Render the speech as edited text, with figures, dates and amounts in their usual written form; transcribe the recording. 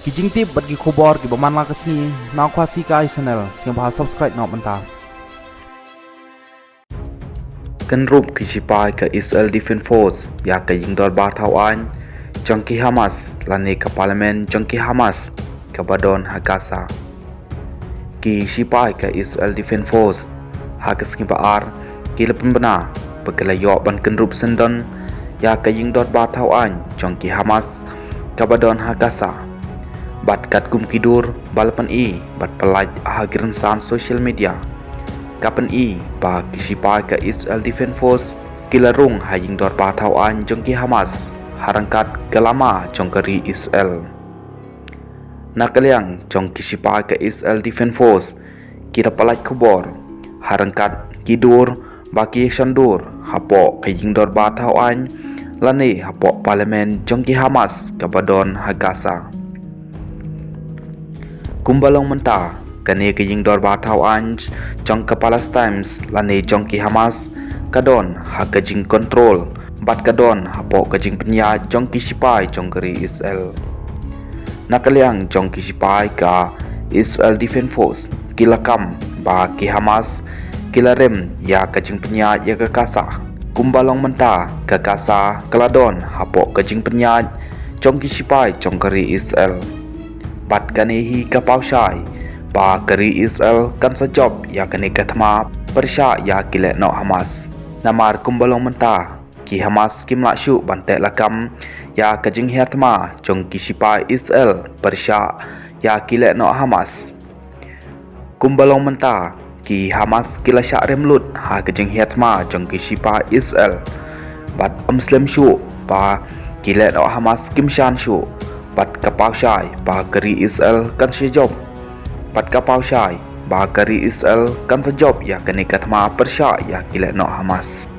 Kijing tip bagi kubor ki baman la kesni na kwasi ka channel sing bahal subscribe na menta. Kenrup kisipai ke Israel Defense Force ya ke yingdor Batawan jangki Hamas lani ke parlimen jangki Hamas ke badon Gaza. Kisipai ke Israel Defense Force hakas kibar ki lepen bena pegelayo ban kenrup sendon ya ke yingdor Batawan jangki Hamas ke badon Gaza. Bat kat kum kidur balapan bat pelaj hagiran san social media. Kapan ba kisipai ke Israel Defense Force kilarung haying dor Batawan jongki Hamas harangkat kelama jongkeri Israel. Nakaliang jong kisipai ke Israel Defense Force kira palaj kubor harangkat kidur baki sandur hapo haying dor Batawan lani hapo parlimen jongki Hamas kabadon Gaza. Kumbalong menta kani kiying dor Batawan jong ke Palestine lani jong ki Hamas kadon hakajing kontrol bat kadon hapo kajing penya jong ki sipai jong keri Israel. Nakaliang jong ki sipai ka Israel Defense Force kilakam ba ki Hamas kilarem ya kajing penya ya ke Gaza. Kumbalong menta ke Gaza keladon hapo kajing penya jong ki sipai jong keri Israel. Bat kanihi kapausai ba keri Israel kan sejob ya kani katma persya ya kile no Hamas. Namar kumbalong menta ki Hamas kim lakshu bantek lakam ya kajing hiatma jong kisipai Israel persya ya kile no Hamas. Kumbalong menta ki Hamas kila syak remlut ha kajing hiatma jong kisipai Israel. Bat Muslim syu ba kile no Hamas kim shan syu bat kapausai ba keri Israel kan sejob. Pat kapau syai ba kari Israel kan sejob ya kani katma persya ya kile no Hamas.